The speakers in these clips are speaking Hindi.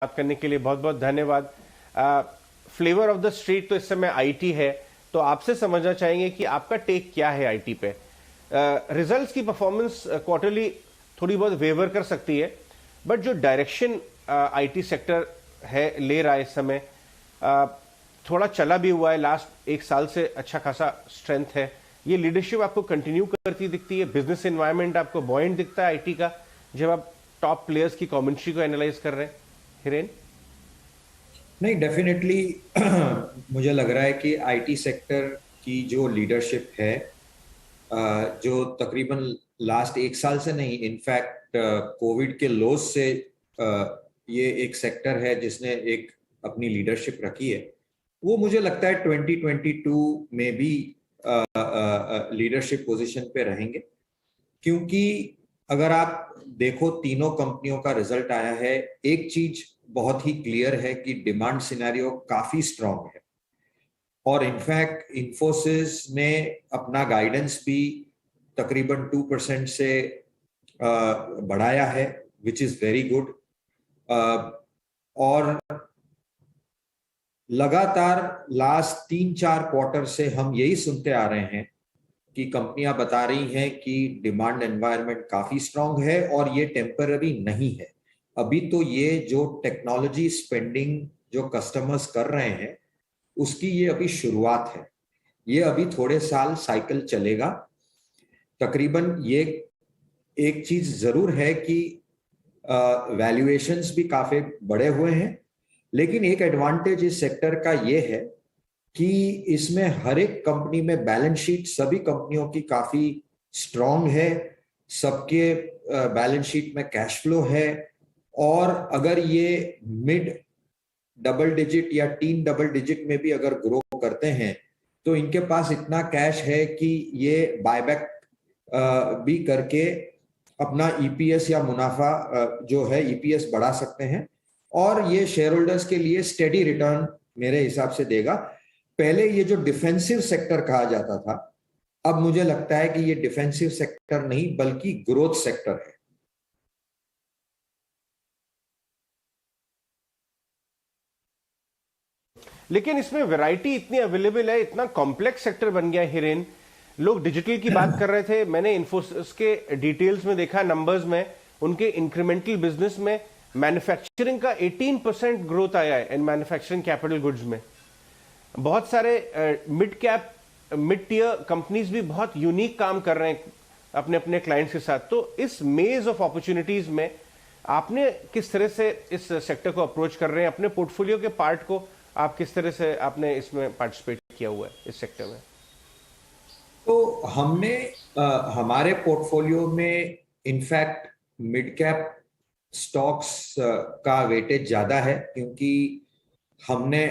बात करने के लिए बहुत बहुत धन्यवाद। फ्लेवर ऑफ द स्ट्रीट तो इस समय आईटी है, तो आपसे समझना चाहेंगे कि आपका टेक क्या है आईटी पे। रिजल्ट्स की परफॉर्मेंस क्वार्टरली थोड़ी बहुत वेवर कर सकती है, बट जो डायरेक्शन आईटी सेक्टर है ले रहा है इस समय, थोड़ा चला भी हुआ है, लास्ट एक साल से अच्छा खासा स्ट्रेंथ है। ये लीडरशिप आपको कंटिन्यू करती दिखती है? बिजनेस एनवायरनमेंट आपको बॉयंट दिखता है आईटी का जब आप टॉप प्लेयर्स की कमेंट्री को एनालाइज कर रहे हैं, हिरेन? नहीं, डेफिनेटली मुझे लग रहा है कि आईटी सेक्टर की जो लीडरशिप है, जो तकरीबन लास्ट एक साल से नहीं, इनफैक्ट कोविड के लोज से ये एक सेक्टर है जिसने एक अपनी लीडरशिप रखी है। वो मुझे लगता है 2022 में भी लीडरशिप पोजीशन पे रहेंगे, क्योंकि अगर आप देखो तीनों कंपनियों का रिजल्ट आया है, एक चीज बहुत ही क्लियर है कि डिमांड सिनेरियो काफी स्ट्रांग है। और इनफैक्ट इन्फोसिस ने अपना गाइडेंस भी तकरीबन 2% से बढ़ाया है, विच इज वेरी गुड। और लगातार लास्ट 3-4 क्वार्टर से हम यही सुनते आ रहे हैं कि कंपनियां बता रही हैं कि डिमांड एनवायरनमेंट काफी स्ट्रांग है और ये टेम्पररी नहीं है। अभी तो ये जो टेक्नोलॉजी स्पेंडिंग जो कस्टमर्स कर रहे हैं उसकी ये अभी शुरुआत है। ये अभी थोड़े साल साइकिल चलेगा तकरीबन। ये एक चीज जरूर है कि वैल्यूएशंस भी काफी बड़े हुए हैं, लेकिन एक एडवांटेज इस सेक्टर का ये है कि इसमें हर एक कंपनी में बैलेंस शीट सभी कंपनियों की काफी स्ट्रांग है, सबके बैलेंस शीट में कैश फ्लो है। और अगर ये मिड डबल डिजिट या टीन डबल डिजिट में भी अगर ग्रो करते हैं तो इनके पास इतना कैश है कि ये बायबैक भी करके अपना ईपीएस या मुनाफा जो है ईपीएस बढ़ा सकते हैं, और ये शेयर होल्डर्स के लिए स्टेडी रिटर्न मेरे हिसाब से देगा। पहले ये जो डिफेंसिव सेक्टर कहा जाता था, अब मुझे लगता है कि ये डिफेंसिव सेक्टर नहीं बल्कि ग्रोथ सेक्टर है। लेकिन इसमें वैरायटी इतनी अवेलेबल है, इतना कॉम्प्लेक्स सेक्टर बन गया है हिरेन। लोग डिजिटल की बात कर रहे थे, मैंने इन्फोसिस के डिटेल्स में देखा, नंबर्स में, उनके इंक्रीमेंटल बिजनेस में मैन्युफैक्चरिंग का 18% ग्रोथ आया है इन मैन्युफैक्चरिंग कैपिटल गुड्स में। बहुत सारे mid cap mid tier companies भी बहुत यूनिक काम कर रहे हैं अपने अपने क्लाइंट्स के साथ। तो इस मेज ऑफ अपॉर्चुनिटीज में आपने किस तरह से इस सेक्टर को अप्रोच कर रहे हैं? अपने पोर्टफोलियो के पार्ट को आप किस तरह से आपने इसमें पार्टिसिपेट किया हुआ है इस सेक्टर में? तो हमने हमारे पोर्टफोलियो में इनफैक्ट मिड कैप स्टॉक्स का वेटेज ज्यादा है, क्योंकि हमने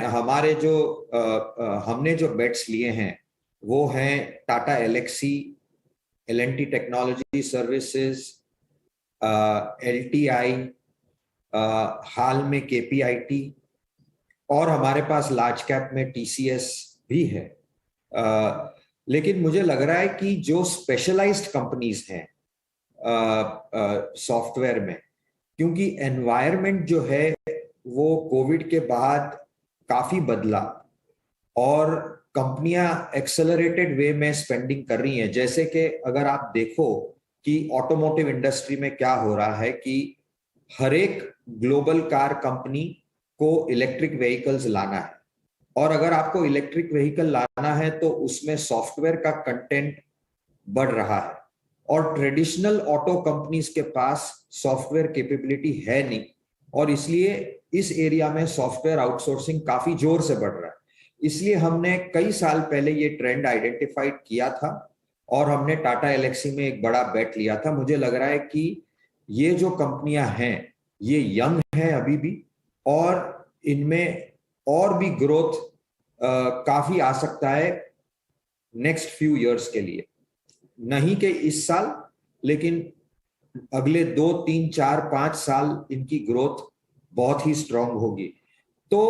जो बेट्स लिए हैं वो हैं Tata Elxsi, L and T technology services, LTI, हाल में केपीआईटी, और हमारे पास लार्ज कैप में टीसीएस भी है। लेकिन मुझे लग रहा है कि जो स्पेशलाइज्ड कंपनीज हैं सॉफ्टवेयर में, क्योंकि एनवायरनमेंट जो है वो कोविड के बाद काफी बदला और कंपनियां एक्सेलरेटेड वे में स्पेंडिंग कर रही हैं। जैसे कि अगर आप देखो कि ऑटोमोटिव इंडस्ट्री में क्या हो रहा है कि हर एक ग्लोबल कार कंपनी को इलेक्ट्रिक व्हीकल्स लाना है, और अगर आपको इलेक्ट्रिक व्हीकल लाना है तो उसमें सॉफ्टवेयर का कंटेंट बढ़ रहा है, और ट्रेडिशनल ऑटो कंपनीज के पास सॉफ्टवेयर कैपेबिलिटी है नहीं, और इसलिए इस एरिया में सॉफ्टवेयर आउटसोर्सिंग काफी जोर से बढ़ रहा है। इसलिए हमने कई साल पहले ये ट्रेंड आइडेंटिफाइड किया था और हमने टाटा एलेक्सी में एक बड़ा बेट लिया था। मुझे लग रहा है कि ये जो कंपनियां हैं ये यंग हैं अभी भी, और इनमें और भी ग्रोथ काफी आ सकता है नेक्स्ट फ्यू इयर्स के लिए। नहीं कि इस साल, लेकिन अगले 2, 3, 4, 5 साल इनकी ग्रोथ बहुत ही स्ट्रांग होगी। तो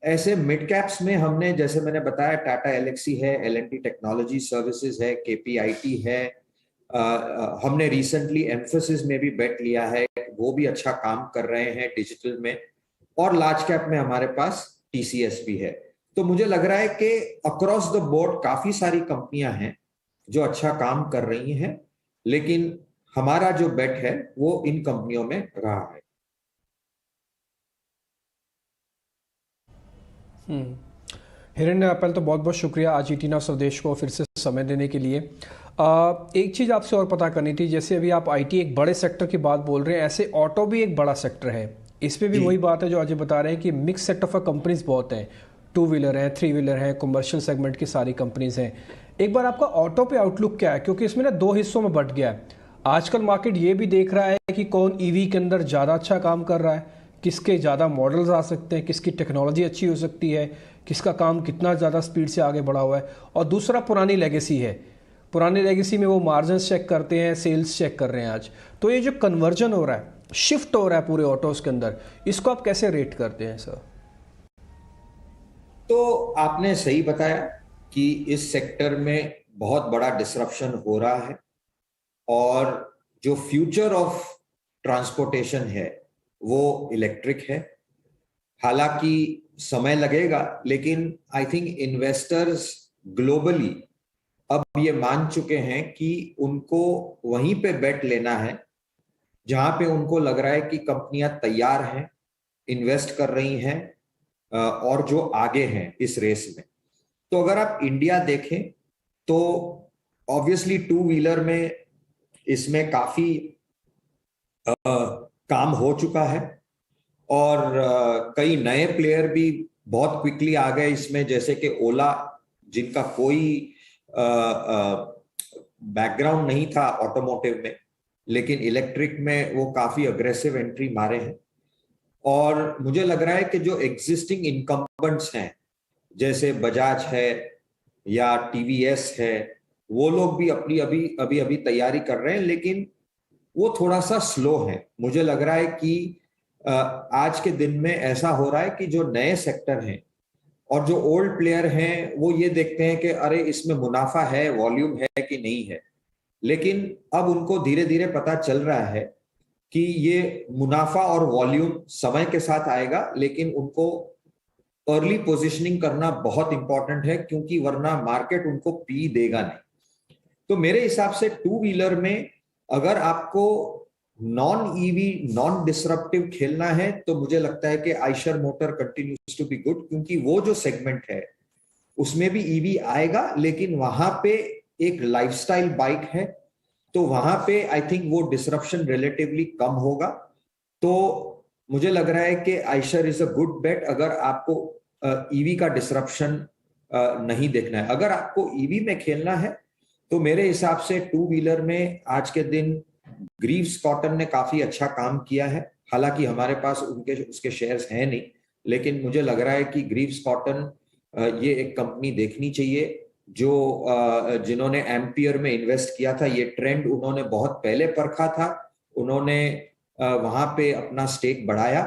ऐसे मिड कैप्स में हमने, जैसे मैंने बताया, टाटा एलेक्सी है, एल&टी टेक्नोलॉजी सर्विसेज है, केपीआईटी है, हमने रिसेंटली एम्फोसिस में भी बेट लिया है, वो भी अच्छा काम कर रहे हैं डिजिटल में। और लार्ज कैप में हमारे पास टीसीएस भी है। तो मुझे लग रहा है कि अक्रॉस द बोर्ड काफी सारी कंपनियां हैं जो अच्छा काम कर रही हैं, लेकिन हमारा जो बेट है वो इन कंपनियों में रहा है। हिरण्य, पहले तो बहुत बहुत शुक्रिया आज ईटी नाउ स्वदेश को फिर से समय देने के लिए। एक चीज़ आपसे और पता करनी थी, जैसे अभी आप आईटी एक बड़े सेक्टर की बात बोल रहे हैं, ऐसे ऑटो भी एक बड़ा सेक्टर है। इसमें भी वही बात है जो अजय बता रहे हैं कि मिक्स सेट ऑफ कंपनीज बहुत हैं, 2 व्हीलर हैं, 3 व्हीलर हैं, कमर्शियल सेगमेंट की सारी कंपनीज हैं। एक बार आपका ऑटो पे आउटलुक क्या है, क्योंकि इसमें ना 2 हिस्सों में बट गया है। आजकल मार्केट ये भी देख रहा है कि कौन ईवी के अंदर ज़्यादा अच्छा काम कर रहा है, किसके ज़्यादा मॉडल्स आ सकते हैं, किसकी टेक्नोलॉजी अच्छी हो सकती है, किसका काम कितना ज़्यादा स्पीड से आगे बढ़ा हुआ है। और दूसरा पुरानी लेगेसी है, पुरानी लेगेसी में वो मार्जिन्स चेक करते हैं, सेल्स चेक कर रहे हैं आज। तो ये जो कन्वर्जन हो रहा है, शिफ्ट हो रहा है पूरे ऑटोज के अंदर, इसको आप कैसे रेट करते हैं सर? तो आपने सही बताया कि इस सेक्टर में बहुत बड़ा डिसरप्शन हो रहा है और जो फ्यूचर ऑफ ट्रांसपोर्टेशन है वो इलेक्ट्रिक है। हालांकि समय लगेगा, लेकिन आई थिंक इन्वेस्टर्स ग्लोबली अब ये मान चुके हैं कि उनको वहीं पे बेट लेना है जहां पे उनको लग रहा है कि कंपनियां तैयार हैं, इन्वेस्ट कर रही हैं और जो आगे हैं इस रेस में। तो अगर आप इंडिया देखें तो ऑब्वियसली 2 व्हीलर में इसमें काफी काम हो चुका है और कई नए प्लेयर भी बहुत क्विकली आ गए इसमें, जैसे कि ओला, जिनका कोई बैकग्राउंड नहीं था ऑटोमोटिव में, लेकिन इलेक्ट्रिक में वो काफी अग्रेसिव एंट्री मारे हैं। और मुझे लग रहा है कि जो एग्जिस्टिंग इनकम्बेंट्स हैं जैसे बजाज है या टीवीएस है, वो लोग भी अपनी अभी तैयारी कर रहे हैं, लेकिन वो थोड़ा सा स्लो है। मुझे लग रहा है कि आज के दिन में ऐसा हो रहा है कि जो नए सेक्टर हैं और जो ओल्ड प्लेयर हैं वो ये देखते हैं कि अरे इसमें मुनाफा है, वॉल्यूम है कि नहीं है। लेकिन अब उनको धीरे धीरे पता चल रहा है कि ये मुनाफा और वॉल्यूम समय के साथ आएगा, लेकिन उनको अर्ली पोजीशनिंग करना बहुत इंपॉर्टेंट है, क्योंकि वरना मार्केट उनको पी देगा नहीं। तो मेरे हिसाब से 2 व्हीलर में अगर आपको नॉन ईवी, नॉन डिसरप्टिव खेलना है तो मुझे लगता है कि Eicher motor continues to be good, क्योंकि वो जो सेगमेंट है उसमें भी ईवी आएगा, लेकिन वहां पे एक लाइफस्टाइल बाइक है, तो वहां पे आई थिंक वो डिसरप्शन रिलेटिवली कम होगा। तो मुझे लग रहा है कि आइशर इज अ गुड बेट अगर आपको ईवी का डिसरप्शन नहीं देखना है। अगर आपको ईवी में खेलना है तो मेरे हिसाब से 2 व्हीलर में आज के दिन ग्रीव्स कॉटन ने काफी अच्छा काम किया है। हालांकि हमारे पास उसके शेयर्स हैं नहीं, लेकिन मुझे लग रहा है कि ग्रीव्स कॉटन ये एक कंपनी देखनी चाहिए जो जिन्होंने एम्पियर में इन्वेस्ट किया था। ये ट्रेंड उन्होंने बहुत पहले परखा था, उन्होंने वहां पे अपना स्टेक बढ़ाया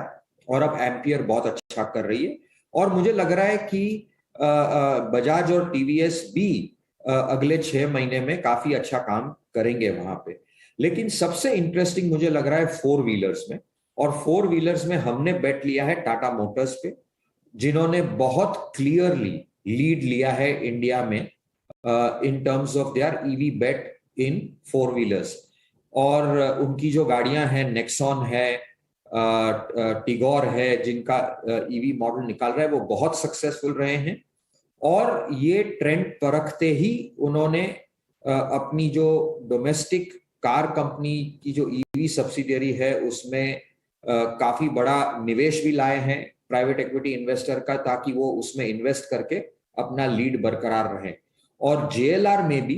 और अब एम्पियर बहुत अच्छा कर रही है। और मुझे लग रहा है कि बजाज और टीवीएस भी अगले 6 महीने में काफी अच्छा काम करेंगे वहां पे। लेकिन सबसे इंटरेस्टिंग मुझे लग रहा है 4 व्हीलर्स में, और 4 व्हीलर्स में हमने बेट लिया है टाटा मोटर्स पे, जिन्होंने बहुत क्लियरली लीड लिया है इंडिया में in terms of their EV bet in 4 wheelers. और उनकी जो गाड़ियां हैं, नेक्सॉन है, टिगोर है, जिनका ईवी मॉडल निकाल रहा है, वो बहुत सक्सेसफुल रहे हैं। और ये ट्रेंड परखते ही उन्होंने अपनी जो डोमेस्टिक कार कंपनी की जो ईवी सब्सिडियरी है उसमें काफी बड़ा निवेश भी लाए हैं प्राइवेट इक्विटी इन्वेस्टर का, ताकि वो उसमें इन्वेस्ट करके अपना लीड बरकरार रहे। और जेएलआर में भी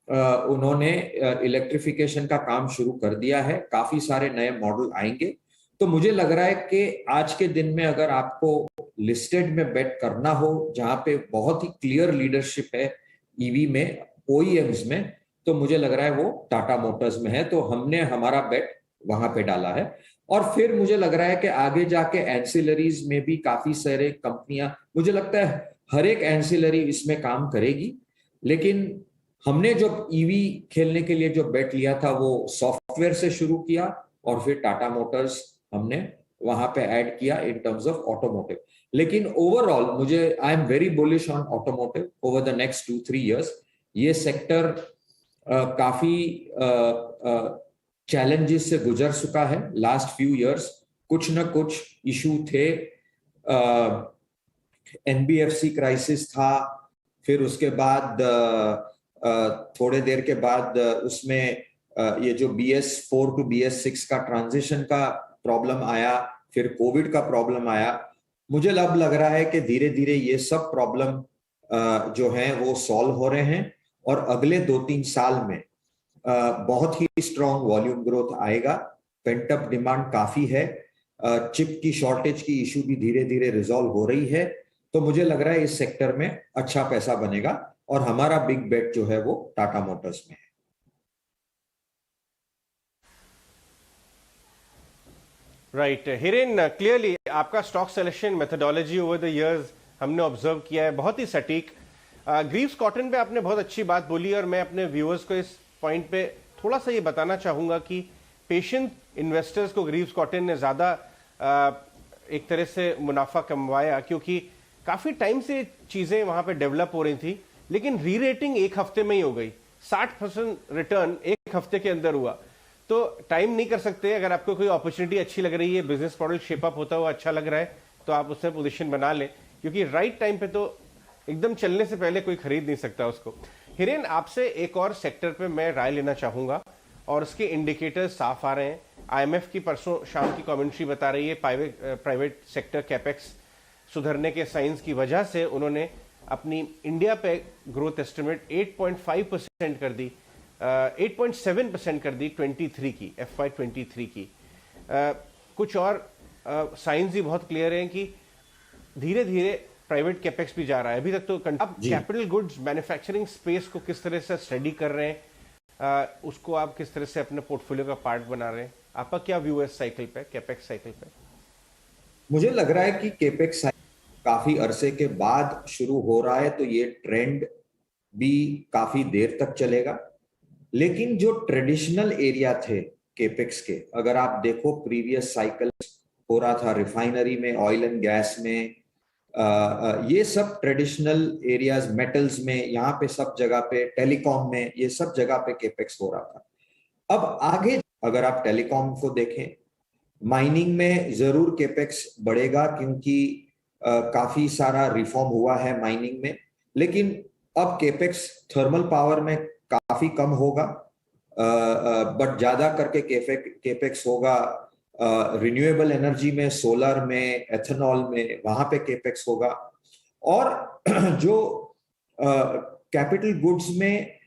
उन्होंने इलेक्ट्रिफिकेशन का काम शुरू कर दिया है, काफी सारे नए मॉडल आएंगे। तो मुझे लग रहा है कि आज के दिन में अगर आपको लिस्टेड में बेट करना हो जहां पे बहुत ही क्लियर लीडरशिप है ईवी में, ओईएम्स में, तो मुझे लग रहा है वो टाटा मोटर्स में है। तो हमने हमारा बेट वहां पे डाला है। और फिर मुझे लग रहा है कि आगे जाके एंसिलरीज में भी काफी सारे कंपनियां, मुझे लगता है हर एक एंसिलरी इसमें काम करेगी। लेकिन हमने जो ईवी खेलने के लिए जो बेट लिया था वो सॉफ्टवेयर से शुरू किया और फिर टाटा मोटर्स हमने वहां पे ऐड किया इन टर्म्स ऑफ ऑटोमोटिव। लेकिन ओवरऑल मुझे I am very bullish on automotive over the next 2-3 years. ये सेक्टर काफी चैलेंजेस से गुजर चुका है लास्ट फ्यू इयर्स। कुछ न कुछ इशू थे, एनबीएफसी क्राइसिस था, फिर उसके बाद थोड़े देर के बाद उसमें ये जो BS4 टू BS6 का ट्रांजिशन का प्रॉब्लम आया, फिर कोविड का प्रॉब्लम आया। मुझे अब लग रहा है कि धीरे धीरे ये सब प्रॉब्लम जो हैं वो सॉल्व हो रहे हैं और अगले 2-3 साल में बहुत ही स्ट्रॉन्ग वॉल्यूम ग्रोथ आएगा। पेंटअप डिमांड काफी है, चिप की शॉर्टेज की इशू भी धीरे धीरे रिजॉल्व हो रही है। तो मुझे लग रहा है इस सेक्टर में अच्छा पैसा बनेगा और हमारा बिग बेट जो है वो टाटा मोटर्स में है। राइट हिरेन, क्लियरली आपका stock selection methodology over the years हमने ऑब्जर्व किया है, बहुत ही सटीक। ग्रीव्स कॉटन पे आपने बहुत अच्छी बात बोली और मैं अपने व्यूअर्स को इस पॉइंट पे थोड़ा सा ये बताना चाहूंगा कि पेशेंट इन्वेस्टर्स को ग्रीव्स कॉटन ने ज्यादा एक तरह से मुनाफा कमवाया, क्योंकि काफी टाइम से चीजें वहां पे डेवलप हो रही थी, लेकिन री रेटिंग एक हफ्ते में ही हो गई। 60% रिटर्न एक हफ्ते के अंदर हुआ। तो टाइम नहीं कर सकते, अगर आपको कोई अपॉर्चुनिटी अच्छी लग रही है, बिजनेस मॉडल शेप अप होता हुआ अच्छा लग रहा है, तो आप उसमें पोजीशन बना लें, क्योंकि राइट टाइम पे तो एकदम चलने से पहले कोई खरीद नहीं सकता उसको। हिरेन, आपसे एक और सेक्टर पे मैं राय लेना चाहूंगा और उसके इंडिकेटर्स साफ आ रहे हैं। IMF की परसों शाम की कमेंट्री बता रही है प्राइवेट सेक्टर कैपेक्स सुधरने के साइंस की वजह से उन्होंने अपनी इंडिया पे ग्रोथ एस्टिमेट 8.5% कर दी, 8.7% कर दी 23 की, FY23 की। कुछ और साइंस भी बहुत क्लियर हैं कि धीरे धीरे प्राइवेट कैपेक्स भी जा रहा है। अभी तक तो अब कैपिटल गुड्स मैन्युफैक्चरिंग स्पेस को किस तरह से स्टडी कर रहे हैं, उसको आप किस तरह से अपने पोर्टफोलियो का पार्ट बना रहे हैं? आपका क्या व्यू है साइकिल पे, कैपेक्स साइकिल पे? मुझे लग रहा है कि कैपेक्स काफी अरसे के बाद शुरू हो रहा है, तो ये ट्रेंड भी काफी देर तक चलेगा। लेकिन जो ट्रेडिशनल एरिया थे कैपेक्स के, अगर आप देखो प्रीवियस साइकिल हो रहा था रिफाइनरी में, ऑयल एंड गैस में, ये सब ट्रेडिशनल एरियाज, मेटल्स में, यहाँ पे सब जगह पे, टेलीकॉम में, ये सब जगह पे कैपेक्स हो रहा था। अब आगे अगर आप टेलीकॉम को देखें, माइनिंग में जरूर कैपेक्स बढ़ेगा, क्योंकि काफी सारा रिफॉर्म हुआ है माइनिंग में। लेकिन अब कैपेक्स थर्मल पावर में काफी कम होगा, बट ज्यादा करके कैपेक्स होगा रिन्यूएबल एनर्जी में, सोलर में, एथेनॉल में, वहां पे कैपेक्स होगा। और जो कैपिटल गुड्स में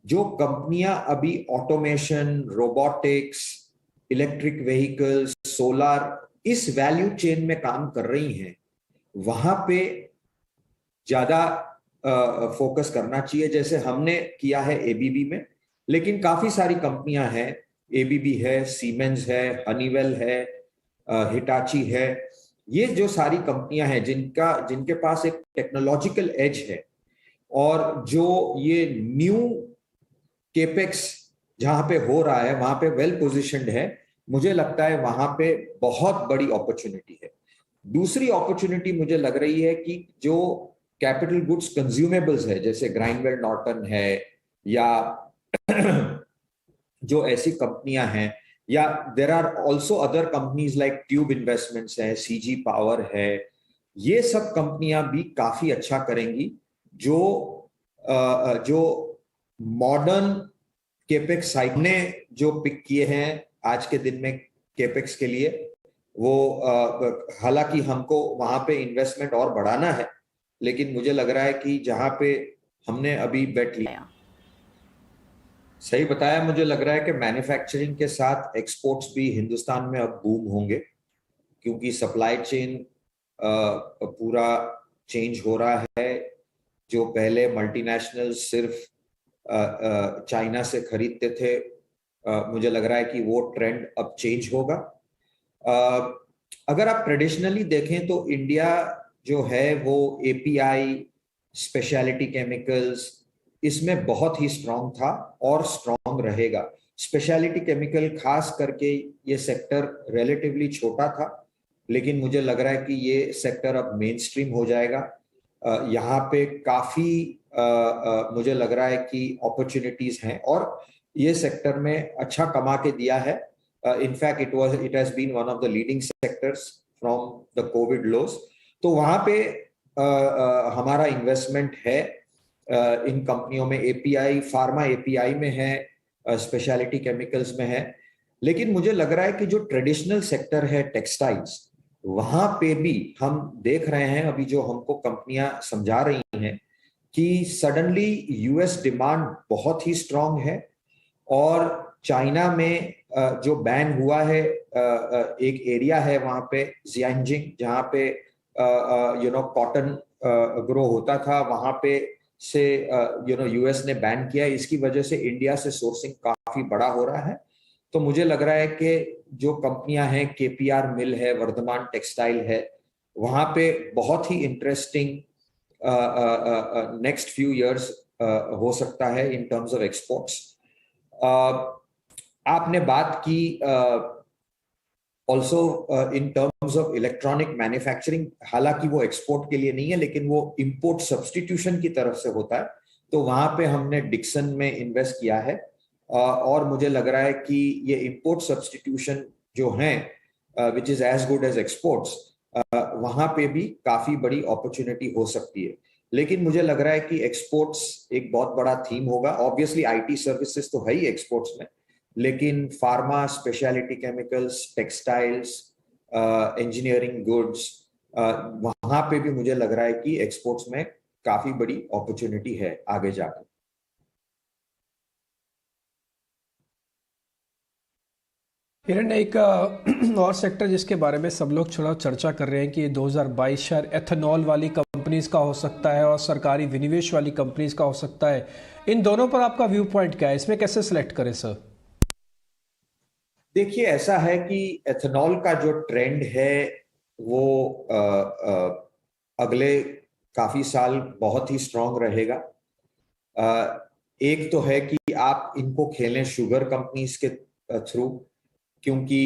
जो कंपनियां अभी automation, robotics, electric vehicles, solar, इस वैल्यू चेन में काम कर रही हैं, वहां पे ज्यादा फोकस करना चाहिए, जैसे हमने किया है एबीबी में। लेकिन काफी सारी कंपनियां हैं, एबीबी है, सीमेंस है, हनीवेल है, हिटाची है, ये जो सारी कंपनियां हैं जिनके पास एक टेक्नोलॉजिकल एज है, और जो ये न्यू कैपेक्स जहां पे हो रहा है वहां पे वेल पोजिशन्ड है। मुझे लगता है वहां पे बहुत बड़ी अपॉर्चुनिटी है। दूसरी अपॉर्चुनिटी मुझे लग रही है कि जो कैपिटल गुड्स कंज्यूमेबल्स है, जैसे ग्राइंडवेल नॉर्टन है, या जो ऐसी कंपनियां हैं, या there are also other companies like tube investments है, सीजी पावर है, ये सब कंपनियां भी काफी अच्छा करेंगी। जो मॉडर्न कैपेक्स साइट ने जो पिक किए हैं आज के दिन में कैपेक्स के लिए, वो हालांकि हमको वहां पे इन्वेस्टमेंट और बढ़ाना है, लेकिन मुझे लग रहा है कि जहां पे हमने अभी बेट लिया, सही बताया, मुझे लग रहा है कि मैन्युफैक्चरिंग के साथ एक्सपोर्ट्स भी हिंदुस्तान में अब बूम होंगे, क्योंकि सप्लाई चेन पूरा चेंज हो रहा है। जो पहले मल्टीनेशनल सिर्फ चाइना से खरीदते थे, मुझे लग रहा है कि वो ट्रेंड अब चेंज होगा। अगर आप ट्रेडिशनली देखें तो इंडिया जो है वो एपीआई, स्पेशलिटी केमिकल्स, इसमें बहुत ही स्ट्रांग था और स्ट्रांग रहेगा। स्पेशलिटी केमिकल खास करके ये सेक्टर रिलेटिवली छोटा था, लेकिन मुझे लग रहा है कि ये सेक्टर अब मेन स्ट्रीम हो जाएगा। यहाँ पे काफी मुझे लग रहा है कि अपॉर्चुनिटीज हैं और ये सेक्टर में अच्छा कमा के दिया है। In fact it has been one of the leading sectors from the covid loss. तो वहां पे हमारा इन्वेस्टमेंट है इन कंपनियों में। एपीआई, फार्मा एपीआई में है, स्पेशलिटी केमिकल्स में है। लेकिन मुझे लग रहा है कि जो ट्रेडिशनल सेक्टर है टेक्सटाइल्स, वहां पे भी हम देख रहे हैं अभी जो हमको कंपनियां समझा रही हैं कि सडनली यूएस डिमांड बहुत ही स्ट्रांग है। और चाइना में जो बैन हुआ है, एक एरिया है वहां पे जियांजिंग, जहां पे कॉटन ग्रो होता था, वहां पे से यूएस ने बैन किया। इसकी वजह से इंडिया से सोर्सिंग काफी बड़ा हो रहा है। तो मुझे लग रहा है कि जो कंपनियां हैं, केपीआर मिल है, वर्धमान टेक्सटाइल है, वहां पे बहुत ही इंटरेस्टिंग नेक्स्ट फ्यू इयर्स हो सकता है इन टर्म्स ऑफ एक्सपोर्ट्स। आपने बात की also in terms of electronic manufacturing, हालांकि वो एक्सपोर्ट के लिए नहीं है लेकिन वो इंपोर्ट सब्सटीट्यूशन की तरफ से होता है। तो वहां पे हमने डिक्सन में इन्वेस्ट किया है और मुझे लग रहा है कि ये इंपोर्ट सब्सटीट्यूशन जो हैं which is as good as exports, वहां पे भी काफी बड़ी अपॉर्चुनिटी हो सकती है। लेकिन मुझे लग रहा है कि एक्सपोर्ट्स एक बहुत बड़ा थीम होगा। ऑब्वियसली आईटी सर्विसेज तो है ही एक्सपोर्ट्स में, लेकिन pharma, speciality chemicals, textiles, engineering goods, वहां पे भी मुझे लग रहा है कि एक्सपोर्ट्स में काफी बड़ी अपॉर्चुनिटी है आगे जाकर। हिरण, एक और सेक्टर जिसके बारे में सब लोग थोड़ा चर्चा कर रहे हैं कि ये 2022 शायद एथेनॉल वाली कंपनीज का हो सकता है और सरकारी विनिवेश वाली कंपनीज का हो सकता है। इन दोनों पर आपका व्यू पॉइंट क्या है? इसमें कैसे सिलेक्ट करें सर? देखिए, ऐसा है कि एथेनॉल का जो ट्रेंड है वो अगले काफी साल बहुत ही स्ट्रांग रहेगा। एक तो है कि आप इनको खेलें शुगर कंपनीज के थ्रू, क्योंकि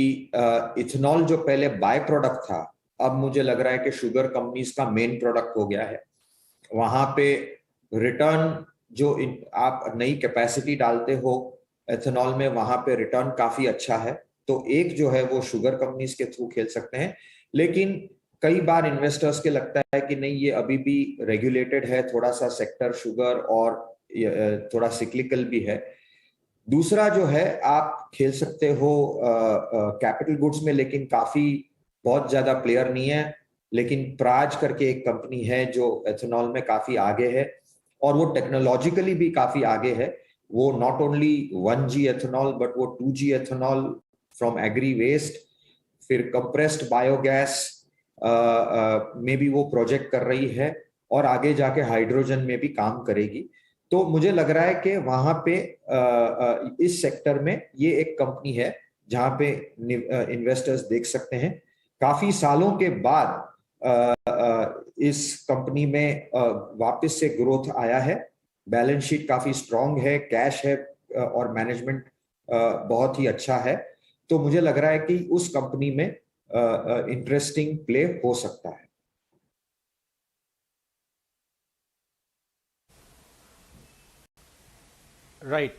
इथेनॉल जो पहले बाय प्रोडक्ट था, अब मुझे लग रहा है कि शुगर कंपनीज का मेन प्रोडक्ट हो गया है। वहां पे रिटर्न जो आप नई कैपेसिटी डालते हो एथेनॉल में, वहां पे रिटर्न काफी अच्छा है। तो एक जो है वो शुगर कंपनीज के थ्रू खेल सकते हैं। लेकिन कई बार इन्वेस्टर्स के लगता है कि नहीं, ये अभी भी रेगुलेटेड है थोड़ा सा सेक्टर शुगर, और थोड़ा सिक्लिकल भी है। दूसरा जो है, आप खेल सकते हो कैपिटल गुड्स में, लेकिन काफी बहुत ज्यादा प्लेयर नहीं है। लेकिन प्राज करके एक कंपनी है जो एथेनॉल में काफी आगे है और वो टेक्नोलॉजिकली भी काफी आगे है। वो not only 1G ethanol but वो 2G ethanol from agri waste, फिर कंप्रेस्ड बायोगैस में भी वो प्रोजेक्ट कर रही है और आगे जाके हाइड्रोजन में भी काम करेगी। तो मुझे लग रहा है कि वहां पे इस सेक्टर में ये एक कंपनी है जहां पे इन्वेस्टर्स देख सकते हैं। काफी सालों के बाद इस कंपनी में वापस से ग्रोथ आया है। बैलेंस शीट काफी स्ट्रांग है, कैश है और मैनेजमेंट बहुत ही अच्छा है। तो मुझे लग रहा है कि उस कंपनी में इंटरेस्टिंग प्ले हो सकता है। राइट।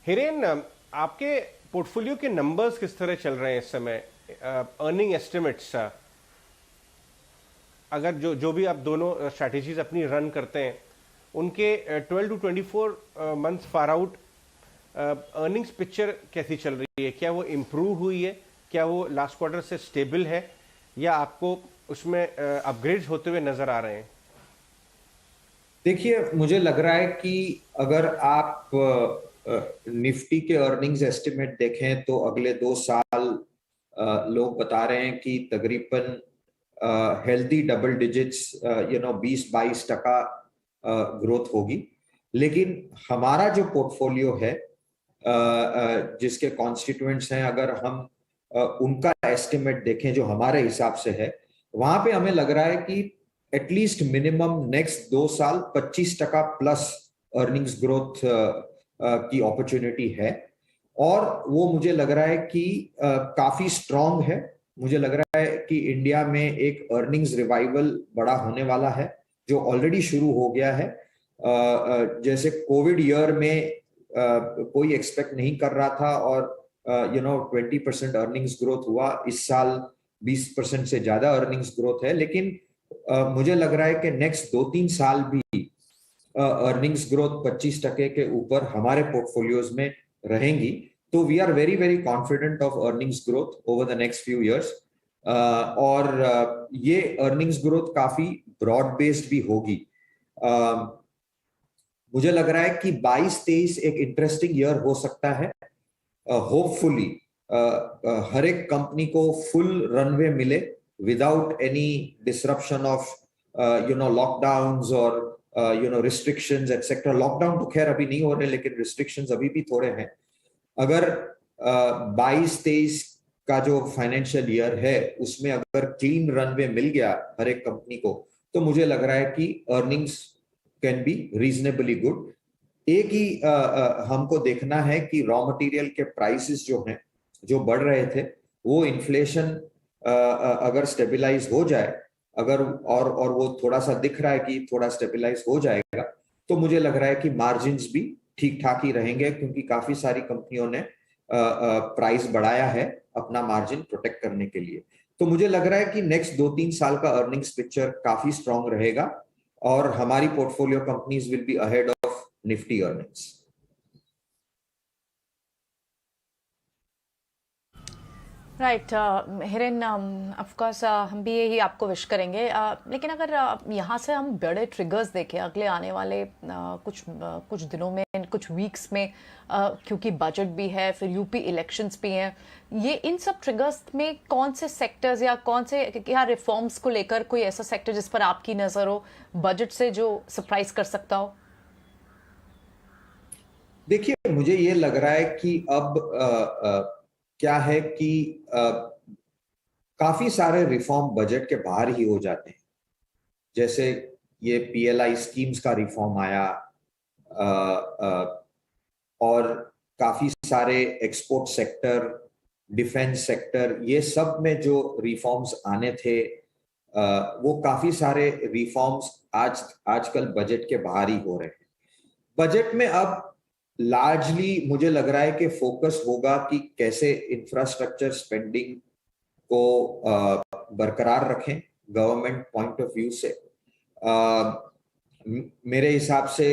हिरेन, आपके पोर्टफोलियो के नंबर्स किस तरह चल रहे हैं इस समय? अर्निंग एस्टिमेट्स, अगर जो भी आप दोनों स्ट्रैटेजीज अपनी रन करते हैं, उनके 12 to 24 months far out earnings picture कैसी चल रही है? क्या वो इम्प्रूव हुई है? क्या वो लास्ट क्वार्टर से स्टेबल है, या आपको उसमें अपग्रेड्स होते हुए नजर आ रहे हैं? देखिए, मुझे लग रहा है कि अगर आप निफ्टी के अर्निंग्स एस्टिमेट देखें तो अगले 2 साल लोग बता रहे हैं कि तकरीबन हेल्दी डबल डिजिट्स 20-22% ग्रोथ होगी। लेकिन हमारा जो पोर्टफोलियो है, जिसके कॉन्स्टिट्यूएंट्स हैं, अगर हम उनका एस्टिमेट देखें जो हमारे हिसाब से है, वहां पे हमें लग रहा है कि एटलीस्ट मिनिमम नेक्स्ट 2 साल 25% प्लस अर्निंग्स ग्रोथ की अपॉर्चुनिटी है। और वो मुझे लग रहा है कि काफी स्ट्रांग है मुझे लग रहा है कि इंडिया में एक अर्निंग्स रिवाइवल बड़ा होने वाला है, जो ऑलरेडी शुरू हो गया है। जैसे कोविड ईयर में कोई एक्सपेक्ट नहीं कर रहा था और 20% अर्निंग्स ग्रोथ हुआ। इस साल 20% से ज्यादा अर्निंग्स ग्रोथ है, लेकिन मुझे लग रहा है कि नेक्स्ट 2-3 साल भी अर्निंग्स ग्रोथ 25% के ऊपर हमारे पोर्टफोलियोज में रहेंगी। तो we are very very confident of earnings growth over the next few years. और ये अर्निंग्स ग्रोथ काफी ब्रॉड बेस्ड भी होगी। मुझे लग रहा है कि 22-23 एक इंटरेस्टिंग ईयर हो सकता है। होपफुली हर एक कंपनी को फुल रनवे मिले without any disruption of lockdowns और रिस्ट्रिक्शंस एक्सेट्रा। लॉकडाउन तो खैर अभी नहीं हो रहे, लेकिन रिस्ट्रिक्शंस अभी भी थोड़े हैं। अगर 22-23 का जो फाइनेंशियल ईयर है उसमें अगर क्लीन रनवे मिल गया हर एक कंपनी को, तो मुझे लग रहा है कि earnings can be reasonably good. एक ही हमको देखना है कि रॉ मटेरियल के प्राइसेस जो हैं, जो बढ़ रहे थे, वो इन्फ्लेशन अगर स्टेबलाइज हो जाए, अगर और वो थोड़ा सा दिख रहा है कि थोड़ा स्टेबलाइज हो जाएगा, तो मुझे लग रहा है कि मार्जिन्स भी ठीक ठाक ही रहेंगे, क्योंकि काफी सारी कंपनियों ने प्राइस बढ़ाया है अपना मार्जिन प्रोटेक्ट करने के लिए। तो मुझे लग रहा है कि नेक्स्ट 2-3 साल का अर्निंग्स पिक्चर काफी स्ट्रांग रहेगा और हमारी portfolio companies will be ahead of Nifty earnings. Right Hiren, of course हम भी यही आपको विश करेंगे, लेकिन अगर यहाँ से हम बड़े ट्रिगर्स देखें अगले आने वाले कुछ दिनों में, कुछ वीक्स में, क्योंकि बजट भी है, फिर यूपी इलेक्शंस भी हैं, ये इन सब ट्रिगर्स में कौन से सेक्टर्स या कौन से क्या रिफॉर्म्स को लेकर कोई ऐसा सेक्टर जिस पर आपकी नज़र हो बजट से जो सरप्राइज कर सकता हो? देखिए, मुझे ये लग रहा है कि अब क्या है कि काफी सारे रिफॉर्म बजट के बाहर ही हो जाते हैं। जैसे ये पीएलआई स्कीम्स का रिफॉर्म आया, और काफी सारे एक्सपोर्ट सेक्टर, डिफेंस सेक्टर, ये सब में जो रिफॉर्म्स आने थे, वो काफी सारे रिफॉर्म्स आजकल बजट के बाहर ही हो रहे हैं। बजट में अब लार्जली मुझे लग रहा है कि फोकस होगा कि कैसे इंफ्रास्ट्रक्चर स्पेंडिंग को बरकरार रखें गवर्नमेंट पॉइंट ऑफ व्यू से। मेरे हिसाब से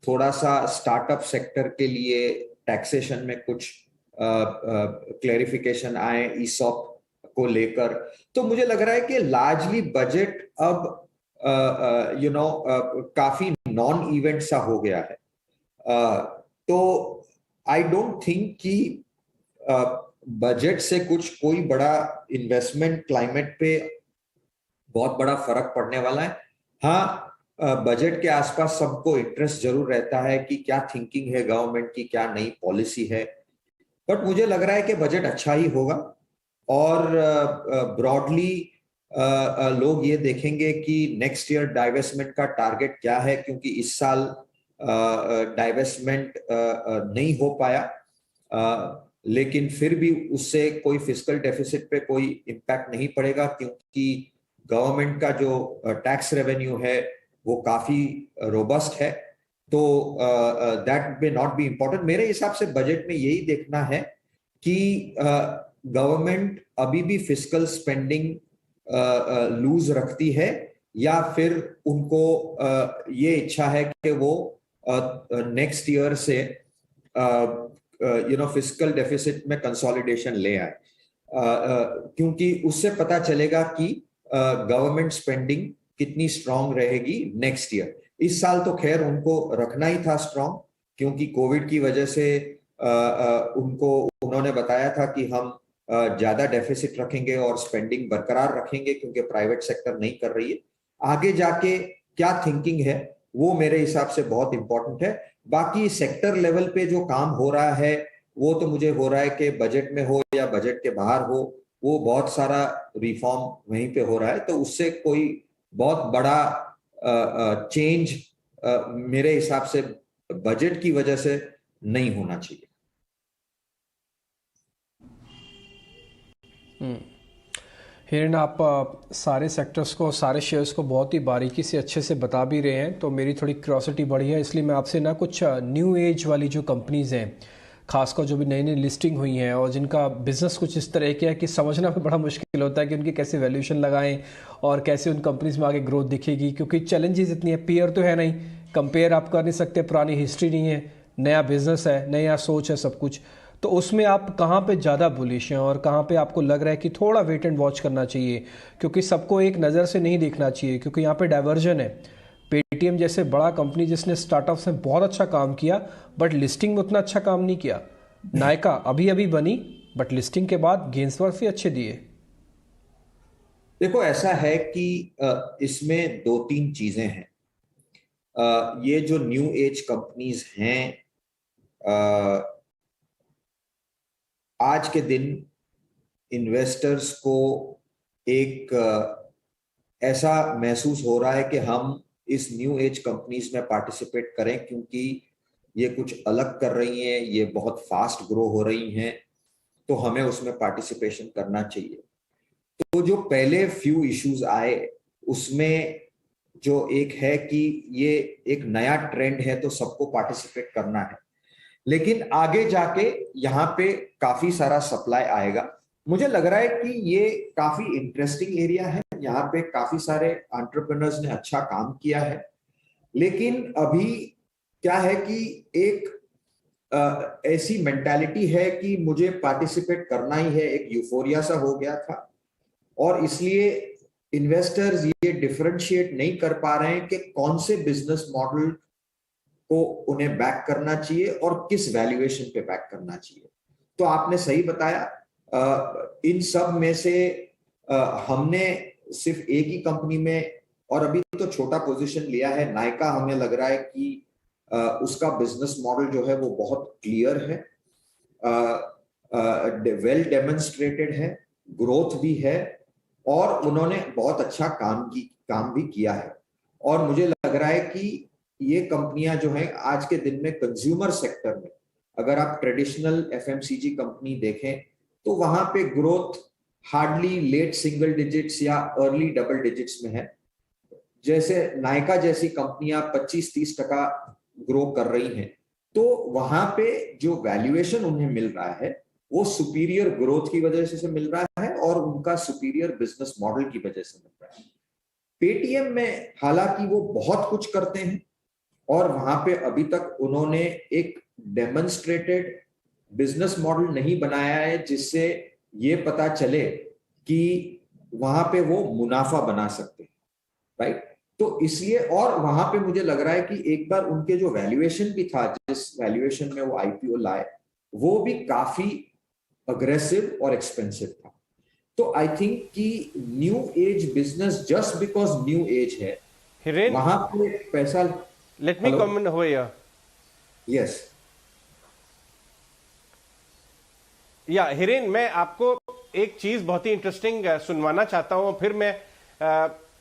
थोड़ा सा स्टार्टअप सेक्टर के लिए टैक्सेशन में कुछ क्लैरिफिकेशन आए ईसॉप को लेकर। तो मुझे लग रहा है कि लार्जली बजट अब काफी नॉन इवेंट सा हो गया है। तो आई डोंट थिंक कि बजट से कोई बड़ा इन्वेस्टमेंट क्लाइमेट पे बहुत बड़ा फर्क पड़ने वाला है। हाँ, बजट के आसपास सबको इंटरेस्ट जरूर रहता है कि क्या थिंकिंग है गवर्नमेंट की, क्या नई पॉलिसी है, बट मुझे लग रहा है कि बजट अच्छा ही होगा। और ब्रॉडली लोग ये देखेंगे कि नेक्स्ट ईयर डाइवेस्टमेंट का टारगेट क्या है, क्योंकि इस साल डाइवेस्टमेंट नहीं हो पाया, लेकिन फिर भी उससे कोई फिस्कल डेफिसिट पे कोई इम्पैक्ट नहीं पड़ेगा, क्योंकि गवर्नमेंट का जो टैक्स रेवेन्यू है वो काफी रोबस्ट है। तो that may not be important. मेरे हिसाब से बजट में यही देखना है कि गवर्नमेंट अभी भी फिस्कल स्पेंडिंग लूज रखती है, या फिर उनको ये इच्छा है कि वो नेक्स्ट ईयर से फिस्कल डेफिसिट में कंसोलिडेशन ले आए, क्योंकि उससे पता चलेगा कि गवर्नमेंट स्पेंडिंग कितनी स्ट्रांग रहेगी नेक्स्ट ईयर। इस साल तो खैर उनको रखना ही था स्ट्रांग, क्योंकि कोविड की वजह से उन्होंने बताया था कि हम ज्यादा डेफिसिट रखेंगे और स्पेंडिंग बरकरार रखेंगे, क्योंकि प्राइवेट सेक्टर नहीं कर रही है। आगे जाके क्या थिंकिंग है वो मेरे हिसाब से बहुत इंपॉर्टेंट है। बाकी सेक्टर लेवल पे जो काम हो रहा है वो तो मुझे हो रहा है कि बजट में हो या बजट के बाहर हो, वो बहुत सारा रिफॉर्म वहीं पे हो रहा है, तो उससे कोई बहुत बड़ा चेंज मेरे हिसाब से बजट की वजह से नहीं होना चाहिए। हिरेन, आप सारे सेक्टर्स को, सारे शेयर्स को बहुत ही बारीकी से अच्छे से बता भी रहे हैं, तो मेरी थोड़ी क्यूरियोसिटी बढ़ी है, इसलिए मैं आपसे ना कुछ न्यू एज वाली जो कंपनीज़ हैं, खासकर जो भी नई नई लिस्टिंग हुई हैं और जिनका बिजनेस कुछ इस तरह का है कि समझना भी बड़ा मुश्किल होता है कि उनकी कैसे वैल्यूएशन लगाएं और कैसे उन कंपनीज में आगे ग्रोथ दिखेगी, क्योंकि चैलेंजेस इतनी है, पीयर तो है नहीं, कंपेयर आप कर नहीं सकते, पुरानी हिस्ट्री नहीं है, नया बिजनेस है, नया सोच है, सब कुछ। तो उसमें आप कहाँ पे ज़्यादा बुलिश हैं और कहाँ पे आपको लग रहा है कि थोड़ा वेट एंड वॉच करना चाहिए, क्योंकि सबको एक नज़र से नहीं देखना चाहिए, क्योंकि यहाँ पे डाइवर्जन है। पेटीएम जैसे बड़ा कंपनी जिसने स्टार्टअप्स में बहुत अच्छा काम किया बट लिस्टिंग में उतना अच्छा काम नहीं किया। नायका अभी अभी बनी बट लिस्टिंग के बाद गेन्स भी अच्छे दिए। देखो, ऐसा है कि इसमें दो तीन चीजें हैं। ये जो न्यू एज कंपनीज हैं, आज के दिन इन्वेस्टर्स को एक ऐसा महसूस हो रहा है कि हम इस न्यू एज कंपनीज में पार्टिसिपेट करें, क्योंकि ये कुछ अलग कर रही हैं, ये बहुत फास्ट ग्रो हो रही हैं, तो हमें उसमें पार्टिसिपेशन करना चाहिए। तो जो पहले फ्यू इश्यूज आए उसमें जो एक है कि ये एक नया ट्रेंड है तो सबको पार्टिसिपेट करना है, लेकिन आगे जाके यहाँ पे काफी सारा सप्लाई आएगा। मुझे लग रहा है कि ये काफी इंटरेस्टिंग एरिया है, यहाँ पे काफी सारे एंटरप्रेन्योर्स ने अच्छा काम किया है, लेकिन अभी क्या है कि एक ऐसी मेंटालिटी है कि मुझे पार्टिसिपेट करना ही है, एक यूफोरिया सा हो गया था, और इसलिए इन्वेस्टर्स ये डिफरेंशिएट नहीं कर पा रहे हैं कि कौन से बिजनेस मॉडल को उन्हें बैक करना चाहिए और किस वैल्यूएशन पे बैक करना चाहिए। तो आपने सही बताया, इन सब में से हमने सिर्फ एक ही कंपनी में और अभी तो छोटा पोजीशन लिया है, नायका। हमें लग रहा है कि उसका बिजनेस मॉडल जो है वो बहुत क्लियर है, वेल डेमोन्स्ट्रेटेड है, ग्रोथ भी है, और उन्होंने बहुत अच्छा काम भी किया है। और मुझे लग रहा है कि ये कंपनियां जो हैं आज के दिन में कंज्यूमर सेक्टर में, अगर आप ट्रेडिशनल एफएमसीजी कंपनी देखें तो वहां पे growth hardly late single digits या अर्ली डबल डिजिट्स में है। जैसे नायका जैसी कंपनियां 25-30% ग्रो कर रही हैं, तो वहां पे जो वैल्यूएशन उन्हें मिल रहा है वो सुपीरियर ग्रोथ की वजह से मिल रहा है और उनका सुपीरियर बिजनेस मॉडल की वजह से मिल रहा है। पेटीएम में हालांकि वो बहुत कुछ करते हैं और वहां पे अभी तक उन्होंने एक डेमोन्स्ट्रेटेड बिजनेस मॉडल नहीं बनाया है जिससे ये पता चले कि वहां पे वो मुनाफा बना सकते हैं, राइट। तो इसलिए, और वहां पे मुझे लग रहा है कि एक बार उनके जो वैल्यूएशन भी था, जिस वैल्यूएशन में वो आईपीओ लाए, वो भी काफी अग्रेसिव और एक्सपेंसिव था। तो आई थिंक कि new age business just because new age है, हिरेन, वहां पे पैसा। लेट मी कमेंट हो या हिरेन, मैं आपको एक चीज बहुत ही इंटरेस्टिंग सुनवाना चाहता हूं, फिर मैं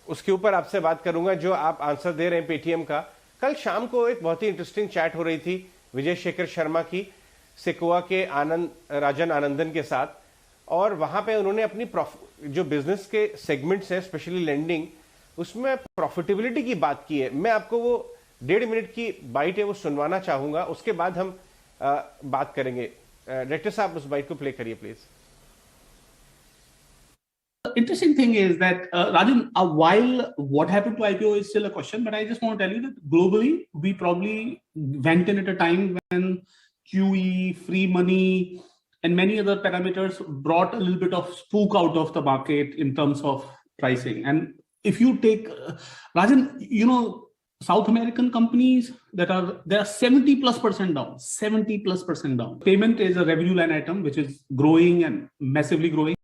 उसके ऊपर आपसे बात करूंगा जो आप आंसर दे रहे हैं पेटीएम का। कल शाम को एक बहुत ही इंटरेस्टिंग चैट हो रही थी विजय शेखर शर्मा की सिकोआ के राजन आनंदन के साथ, और वहां पे उन्होंने अपनी जो बिजनेस के सेगमेंट्स हैं, स्पेशली लेंडिंग, उसमें प्रॉफिटेबिलिटी की बात की है। मैं आपको वो 1.5 मिनट की बाइट है वो सुनवाना चाहूंगा, उसके बाद हम बात करेंगे। डायरेक्टर साहब उस बाइट को प्ले करिए please. Interesting thing is that Rajan, while what happened to IPO is still a question, but I just want to tell you that globally we probably went in at a time when QE, free money, and many other parameters brought a little bit of spook out of the market in terms of pricing. And if you take Rajan, you know, South American companies they are 70+% down, 70+% down. Payment is a revenue line item which is growing and massively growing.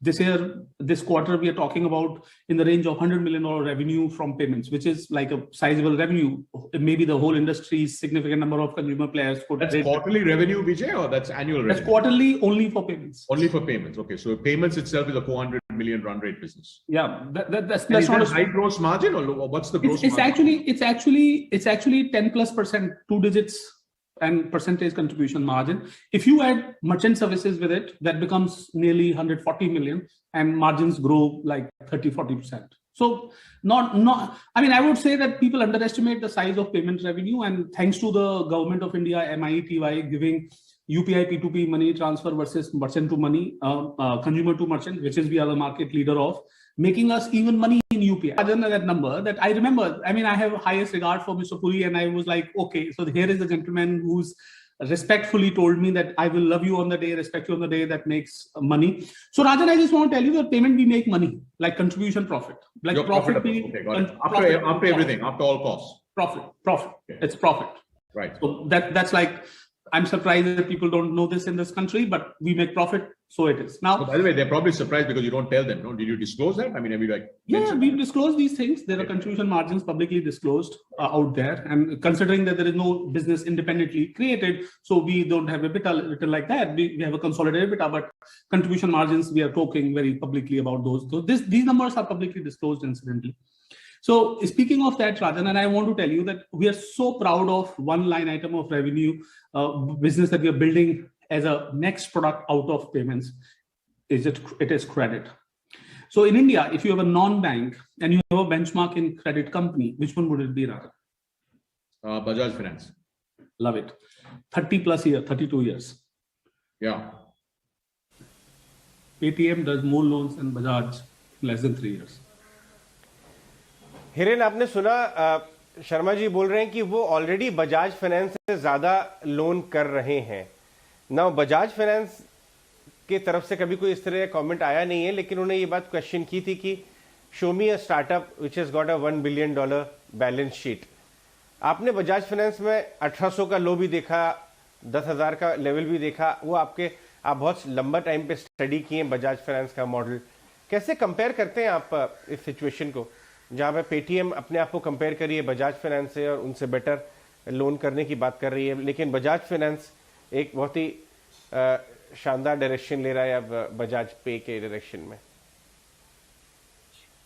This year, this quarter, we are talking about in the range of $100 million revenue from payments, which is like a sizable revenue. Maybe the whole industry's significant number of consumer players. That's quarterly revenue, Vijay, or that's annual revenue? That's quarterly only for payments. Only for payments. Okay, so payments itself is a 400 million run rate business. Yeah, that's not a high gross margin, or what's the gross margin? It's actually 10+%, 2 digits and percentage contribution margin. If you add merchant services with it, that becomes nearly 140 million, and margins grow like 30-40%. So I mean, I would say that people underestimate the size of payment revenue, and thanks to the government of India, MITY, giving UPI P2P money transfer versus merchant to money, consumer to merchant, which is we are the market leader of, making us even money in UPI. Other than that number, that I remember, I mean, I have highest regard for Mr. Puri, and I was like, okay, so here is the gentleman who's respectfully told me that I will love you on the day, respect you on the day, that makes money. So Rajan, I just want to tell you that payment we make money, like contribution profit. Like You're profit profitable. Okay, got it. After everything, after all costs. Profit. Okay. It's profit. Right. So that's like, I'm surprised that people don't know this in this country, but we make profit, so it is. Now, So by the way, they're probably surprised because you don't tell them, no? Did you disclose that? I mean, have you like yeah, mentioned we've that? disclosed these things. There are contribution margins publicly disclosed out there. And considering that there is no business independently created, so we don't have EBITDA written like that. We have a consolidated EBITDA, but contribution margins, we are talking very publicly about those. So these numbers are publicly disclosed incidentally. So speaking of that, Rajan, and I want to tell you that we are so proud of one line item of revenue business that we are building as a next product out of payments. It is credit. So in India, if you have a non-bank and you have a benchmark in credit company, which one would it be, Rajan? Bajaj Finance. Love it. 32 years. Yeah. Paytm does more loans than Bajaj in less than 3 years. Hiren, आपने सुना शर्मा जी बोल रहे हैं कि वो ऑलरेडी बजाज फाइनेंस से ज्यादा लोन कर रहे हैं ना। बजाज फाइनेंस के तरफ से कभी कोई इस तरह का कमेंट आया नहीं है, लेकिन उन्होंने ये बात क्वेश्चन की थी कि show me a startup which has got a $1 billion balance sheet. आपने बजाज फाइनेंस में 1800 का लो भी देखा, 10,000 का लेवल भी देखा। वो आप बहुत लंबा टाइम पे स्टडी किए बजाज फाइनेंस का मॉडल। कैसे कंपेयर करते हैं आप इस सिचुएशन को, जहां पे पेटीएम अपने आप को कंपेयर करिए बजाज फाइनेंस से और उनसे बेटर लोन करने की बात कर रही है, लेकिन बजाज फाइनेंस एक बहुत ही शानदार डायरेक्शन ले रहा है अब बजाज पे के डायरेक्शन में?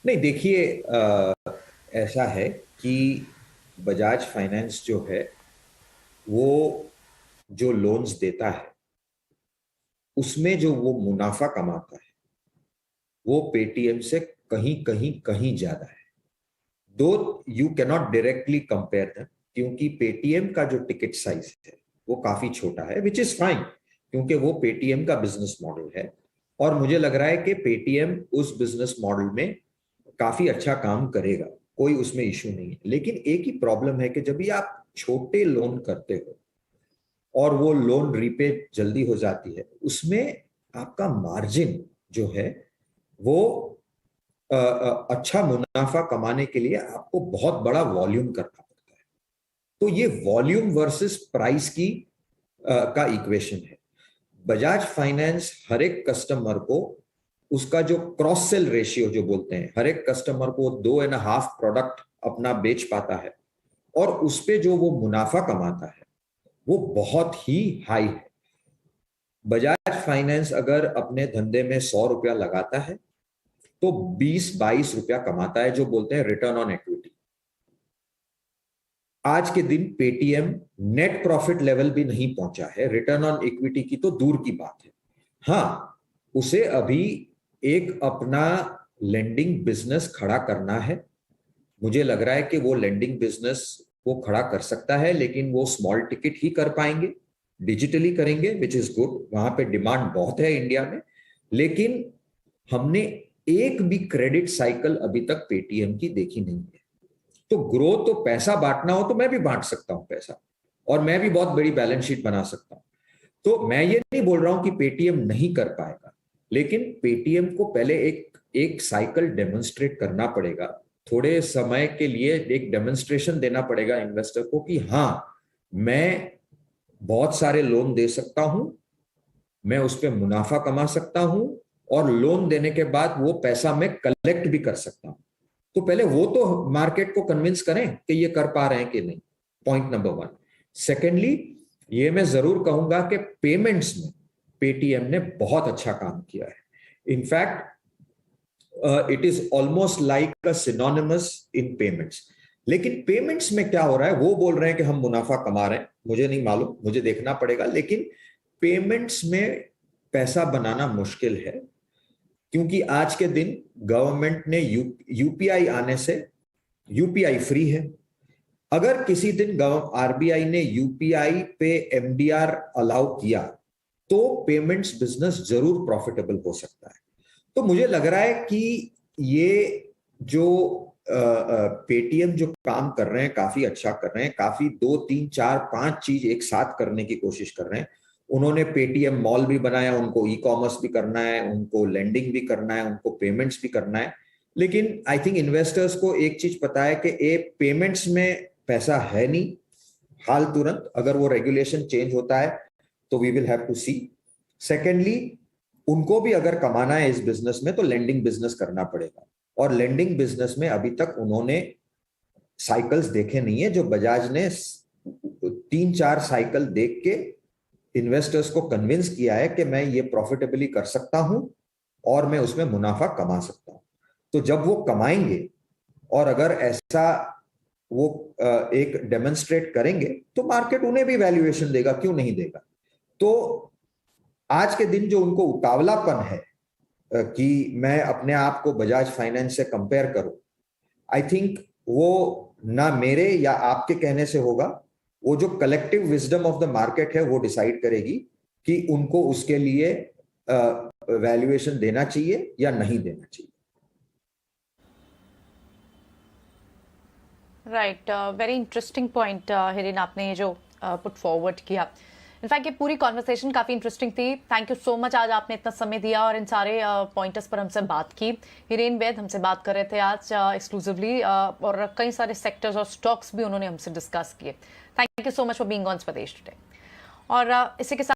नहीं, देखिए, ऐसा है कि बजाज फाइनेंस जो है वो जो लोन्स देता है उसमें जो वो मुनाफा कमाता है वो पेटीएम से कहीं ज्यादा है। दो you cannot directly compare them, क्योंकि पेटीएम का जो टिकट साइज है वो काफी छोटा है, विच इज फाइन, क्योंकि वो पेटीएम का बिजनेस मॉडल है और मुझे लग रहा है कि पेटीएम उस बिजनेस मॉडल में काफी अच्छा काम करेगा, कोई उसमें इश्यू नहीं है। लेकिन एक ही प्रॉब्लम है कि जब भी आप छोटे लोन करते हो और वो लोन रीपे जल्दी हो जाती है, उसमें आपका मार्जिन जो है वो अच्छा मुनाफा कमाने के लिए आपको बहुत बड़ा वॉल्यूम करना पड़ता है। तो ये वॉल्यूम वर्सेस प्राइस की का इक्वेशन है। बजाज फाइनेंस हर एक कस्टमर को उसका जो क्रॉस सेल रेशियो जो बोलते हैं, हर एक कस्टमर को 2.5 प्रोडक्ट अपना बेच पाता है और उस पे जो वो मुनाफा कमाता है वो बहुत ही हाई है। बजाज फाइनेंस अगर अपने धंधे में 100 रुपया लगाता है तो 20-22 रुपया कमाता है, जो बोलते हैं रिटर्न ऑन इक्विटी। आज के दिन पेटीएम नेट प्रॉफिट लेवल भी नहीं पहुंचा है, रिटर्न ऑन इक्विटी की तो दूर की बात है। हाँ, उसे अभी एक अपना लेंडिंग बिजनेस खड़ा करना है। मुझे लग रहा है कि वो लेंडिंग बिजनेस वो खड़ा कर सकता है, लेकिन वो स्मॉल टिकट ही कर पाएंगे, डिजिटली करेंगे, विच इज गुड। वहां पे डिमांड बहुत है इंडिया में, लेकिन हमने एक भी क्रेडिट साइकिल अभी तक पेटीएम की देखी नहीं है। तो ग्रोथ, तो पैसा बांटना हो तो मैं भी बांट सकता हूं पैसा, और मैं भी बहुत बड़ी बैलेंस शीट बना सकता हूं। तो मैं ये नहीं बोल रहा हूं कि पेटीएम नहीं कर पाएगा, लेकिन पेटीएम को पहले एक साइकिल डेमोन्स्ट्रेट करना पड़ेगा। थोड़े समय के लिए एक डेमोन्स्ट्रेशन देना पड़ेगा इन्वेस्टर को कि हाँ, मैं बहुत सारे लोन दे सकता हूं, मैं उस पर मुनाफा कमा सकता हूं, और लोन देने के बाद वो पैसा मैं कलेक्ट भी कर सकता हूं। तो पहले वो तो मार्केट को कन्विंस करें कि ये कर पा रहे हैं कि नहीं, पॉइंट नंबर 1। सेकेंडली, ये मैं जरूर कहूंगा कि पेमेंट्स में पेटीएम ने बहुत अच्छा काम किया है। In fact it is almost like a synonymous in payments. लेकिन पेमेंट्स में क्या हो रहा है, वो बोल रहे हैं कि हम मुनाफा कमा रहे हैं, मुझे नहीं मालूम, मुझे देखना पड़ेगा, लेकिन पेमेंट्स में पैसा बनाना मुश्किल है, क्योंकि आज के दिन गवर्नमेंट ने यूपीआई आने से, यूपीआई फ्री है, अगर किसी दिन आरबीआई ने यूपीआई पे एमडीआर अलाउ किया तो पेमेंट्स बिजनेस जरूर प्रॉफिटेबल हो सकता है। तो मुझे लग रहा है कि ये जो पेटीएम जो काम कर रहे हैं काफी अच्छा कर रहे हैं, काफी 2, 3, 4, 5 चीज एक साथ करने की कोशिश कर रहे हैं। उन्होंने पेटीएम मॉल भी बनाया, उनको ई कॉमर्स भी करना है, उनको लेंडिंग भी करना है, उनको पेमेंट्स भी करना है, लेकिन आई थिंक इन्वेस्टर्स को एक चीज पता है कि पेमेंट्स में पैसा है नहीं हाल तुरंत, अगर वो रेगुलेशन चेंज होता है तो we will have to see. Secondly, उनको भी अगर कमाना है इस बिजनेस में तो लेंडिंग बिजनेस करना पड़ेगा, और लेंडिंग बिजनेस में अभी तक उन्होंने साइकिल्स देखे नहीं है, जो बजाज ने 3-4 साइकिल देख के इन्वेस्टर्स को कन्विंस किया है कि मैं ये प्रॉफिटेबली कर सकता हूं और मैं उसमें मुनाफा कमा सकता हूं। तो जब वो कमाएंगे और अगर ऐसा वो एक डेमोन्स्ट्रेट करेंगे तो मार्केट उन्हें भी वैल्यूएशन देगा, क्यों नहीं देगा। तो आज के दिन जो उनको उतावलापन है कि मैं अपने आप को बजाज फाइनेंस से कंपेयर करूं, आई थिंक वो ना मेरे या आपके कहने से होगा, वो जो collective wisdom of the market है वो डिसाइड करेगी कि उनको उसके लिए वैल्यूएशन देना चाहिए या नहीं देना चाहिए। Right, very interesting point Hiren आपने ये जो पुट फॉरवर्ड किया। इनफैक्ट ये पूरी कॉन्वर्सेशन काफ़ी इंटरेस्टिंग थी। थैंक यू सो मच, आज आपने इतना समय दिया और इन सारे पॉइंटर्स पर हमसे बात की। हिरेन वैद हमसे बात कर रहे थे आज एक्सक्लूसिवली, और कई सारे सेक्टर्स और स्टॉक्स भी उन्होंने हमसे डिस्कस किए। Thank you so much for being on स्वदेश टुडे। और इसी के साथ